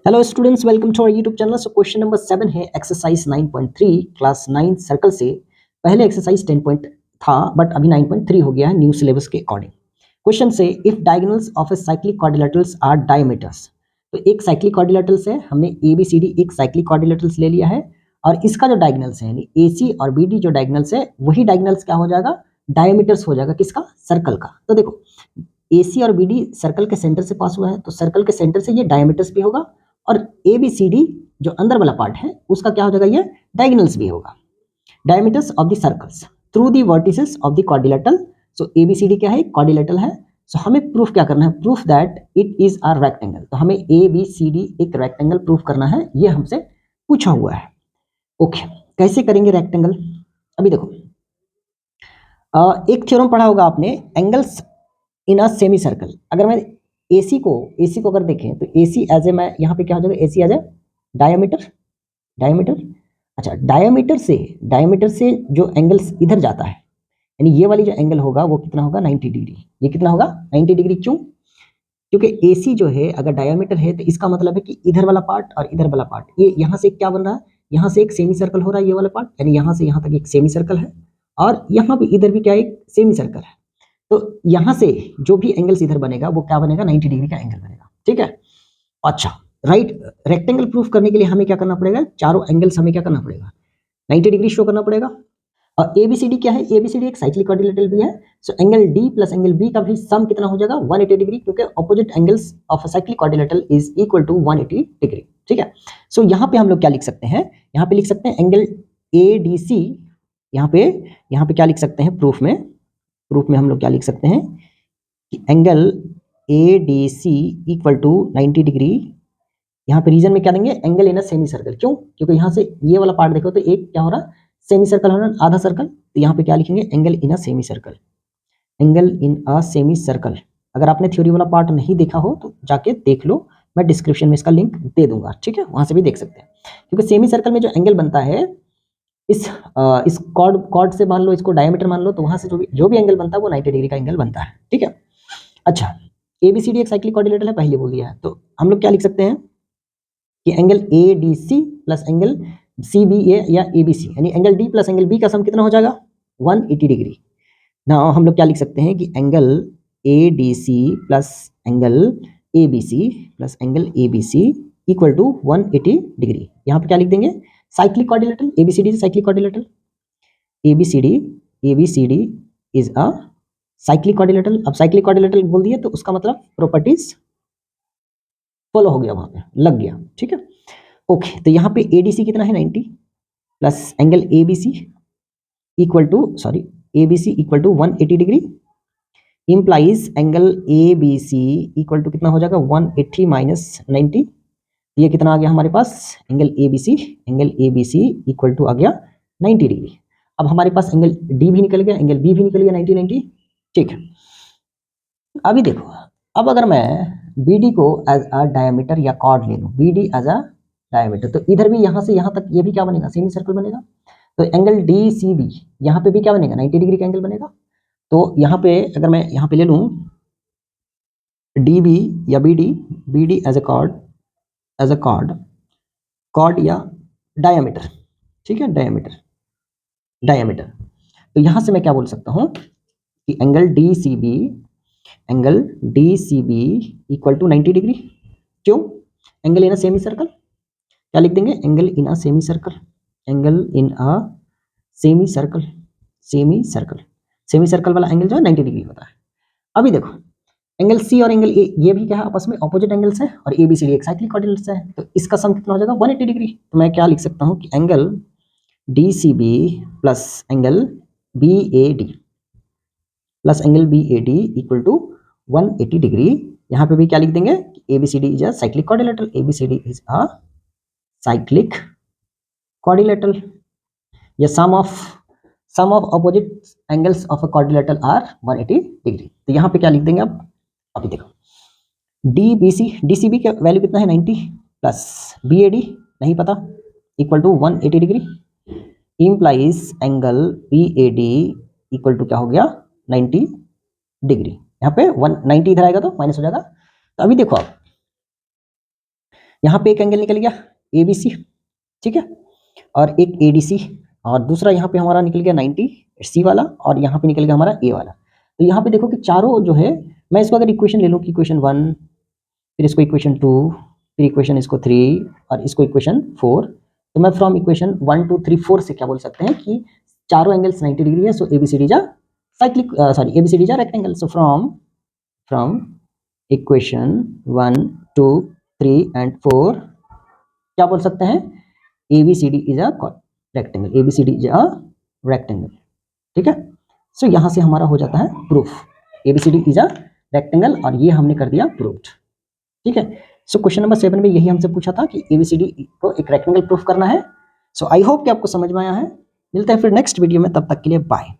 Hello students, welcome to our YouTube channel. So question number 7 है exercise 9.3 class 9 circle से। पहले exercise 10 point था but अभी 9.3 हो गया है न्यू सिलेबस के अकॉर्डिंग। क्वेश्चन से if diagonals of a cyclic quadrilaterals are diameters. तो एक साइक्लिक क्वाड्रिलेटरल्स है, हमने ए बी सी डी एक साइक्लिक क्वाड्रिलेटरल्स ले लिया है और इसका जो डायगोनल्स है यानी ए सी और बी डी जो डायगोनल्स है वही डायगोनल्स क्या हो जाएगा, डायमीटर्स हो जाएगा किसका, सर्कल का। तो देखो AC और BD सर्कल के सेंटर से पास हुआ है तो सर्कल के सेंटर से ये डायमीटर्स भी होगा और ABCD जो अंदर वाला पार्ट है उसका क्या हो जाएगा, ये डायगोनल्स भी होगा। Diameters of the circles through the vertices of the quadrilateral. So ABCD क्या है, क्वाड्रिलेटरल है। सो हमें प्रूफ क्या करना है, proof that it is a rectangle. तो हमें ABCD एक रेक्टेंगल प्रूफ करना है, ये हमसे पूछा हुआ है। ओके, कैसे करेंगे रेक्टेंगल, अभी देखो एक थ्योरम पढ़ा होगा आपने, angles in a semi circle. अगर मैं AC को अगर देखें तो AC एज ए, मैं यहाँ पे क्या हो जाएगा, AC as a diameter. Diameter, अच्छा डायमीटर से जो एंगल्स इधर जाता है यानी ये वाली जो एंगल होगा वो कितना होगा, 90 डिग्री। ये कितना होगा, 90 डिग्री। क्यों? क्योंकि AC जो है अगर डायमीटर है तो इसका मतलब है कि इधर वाला पार्ट और इधर वाला पार्ट, ये यहाँ से क्या बन रहा है, यहाँ से एक सेमी सर्कल हो रहा है, ये वाला पार्ट यानी यहाँ से यहाँ तक एक सेमी सर्कल है और यहाँ पे इधर भी क्या एक सेमी सर्कल है। तो यहां से जो भी एंगल्स इधर बनेगा वो क्या बनेगा, 90 डिग्री का एंगल बनेगा। ठीक है, अच्छा राइट। रेक्टेंगल प्रूफ करने के लिए हमें क्या करना पड़ेगा, चारों एंगल्स हमें क्या करना पड़ेगा, 90 डिग्री शो करना पड़ेगा। और एबीसीडी क्या है, एबीसीडी एक साइक्लिक क्वाड्रिलेटरल भी है। So angle D plus angle B का भी सम कितना हो जाएगा, 180 डिग्री, क्योंकि opposite angles of a cyclic quadrilateral is equal to 180 degree. ठीक है, सो यहाँ पे हम लोग क्या लिख सकते हैं, यहाँ पे लिख सकते हैं एंगल एडीसी। यहाँ पे क्या लिख सकते हैं, प्रूफ में हम लोग क्या लिख सकते हैं कि angle A D C equal to 90 degree. यहाँ पे रीजन में क्या देंगे, angle in a semi circle. क्यों? क्योंकि यहाँ से ये वाला पार्ट देखो तो एक क्या हो रहा है, सेमी सर्कल हो रहा है, आधा सर्कल। तो यहाँ पे क्या लिखेंगे, angle in a semi circle. Angle in a semi circle. अगर आपने थ्योरी वाला पार्ट नहीं देखा हो तो जाके देख लो, मैं डिस्क्रिप्शन में इसका लिंक दे दूंगा। ठीक है, वहां से भी देख सकते हैं। क्योंकि सेमी सर्कल में जो एंगल बनता है इस कॉर्ड से मान लो, इसको डायमीटर मान लो, तो वहां से जो भी एंगल बनता है वो 90 डिग्री का एंगल बनता है। ठीक है, अच्छा एबीसीडी एक साइक्लिक क्वाड्रिलेटरल है, पहले बोल दिया है। तो हम लोग क्या लिख सकते हैं कि angle A D C plus angle C B A या ए बी सी यानी angle D plus angle B का सम कितना हो जाएगा, 180 डिग्री। ना हम लोग क्या लिख सकते हैं कि angle A D C plus angle A B C plus angle A B C equal to 180 degree. यहाँ पे क्या लिख देंगे, cyclic quadrilateral, ABCD cyclic quadrilateral, ABCD is a cyclic quadrilateral. अब साइक्लिक क्वाड्रिलेटरल बोल दिए तो उसका मतलब प्रॉपर्टीज फॉलो हो गया, वहां पे लग गया। ठीक है, ओके। तो यहाँ पे एडीसी कितना है, 90 plus angle ABC equal to 180 degree implies angle ABC equal to कितना हो जाएगा, 180 माइनस 90। ये कितना आ गया हमारे पास, एंगल एबीसी इक्वल टू आ गया 90 डिग्री। अब हमारे पास एंगल डी भी निकल गया, एंगल बी भी निकल गया 90। ठीक है, अभी देखो, अब अगर मैं BD को एज अ डायमीटर या कॉर्ड ले लूं, BD एज अ डायमीटर, तो इधर भी यहां से यहां तक ये भी क्या बनेगा, सेमी सर्कल बनेगा। तो एंगल DCB यहाँ पे भी क्या बनेगा, 90 डिग्री का एंगल बनेगा। तो यहाँ पे अगर मैं यहाँ पे ले लूं DB या BD एज अ कॉर्ड या डायमीटर। ठीक है, डायमीटर। तो यहां से मैं क्या बोल सकता हूं कि angle DCB equal to 90 degree. क्यों? Angle in a semi circle, क्या लिख देंगे, angle in a semi circle, angle in a semi circle वाला एंगल जो है 90 डिग्री होता है। अभी देखो एंगल C और एंगल A ये भी क्या है, आपस में ऑपोजिट एंगल्स है और ABCD एक साइक्लिक क्वाड्रिलेटरल है। तो इसका सम कितना हो जाएगा, 180 डिग्री। तो मैं क्या लिख सकता हूं कि angle DCB plus angle BAD plus angle BAD equal to 180 degree. यहाँ पे भी क्या लिख देंगे, ABCD is a cyclic quadrilateral, ABCD is a cyclic quadrilateral. या sum of opposite angles of a quadrilateral are 180 degree. तो यहाँ पे क्या लिख देंगे आप, अभी देखो DCB का वैल्यू कितना है, 90 प्लस BAD नहीं पता equal to 180 degree implies angle BAD equal to क्या हो गया, 90 डिग्री। यहाँ पे 190 इधर आएगा तो माइनस हो जाएगा। तो अभी देखो आप यहाँ पे एक एंगल निकल गया ABC, ठीक है, और एक ADC, और दूसरा यहाँ पे हमारा निकल गया 90 C वाला, और यहाँ पे निकल गया हमारा A वाला। तो यहाँ पे देखो कि चारों जो है, मैं इसको अगर इक्वेशन ले लूँ कि इक्वेशन 1, फिर इसको इक्वेशन 2, फिर इक्वेशन इसको 3 और इसको इक्वेशन 4, तो मैं फ्रॉम इक्वेशन 1 2 3 4 से क्या बोल सकते हैं कि चारों एंगल्स 90 डिग्री है, सो ABCD is a cyclic, sorry ABCD is a rectangle. So from equation 1 2 3 and 4 क्या बोल सकते हैं, ABCD is a rectangle, ABCD is a rectangle, ठीक है। सो यहाँ से हमारा हो जाता है proof, ABCD is a rectangle, और ये हमने कर दिया प्रूफ्ड, ठीक है। सो क्वेश्चन नंबर 7 में यही हमसे पूछा था कि ABCD को एक रेक्टेंगल प्रूफ करना है। सो आई होप कि आपको समझ में आया है। मिलते हैं फिर नेक्स्ट वीडियो में, तब तक के लिए बाय।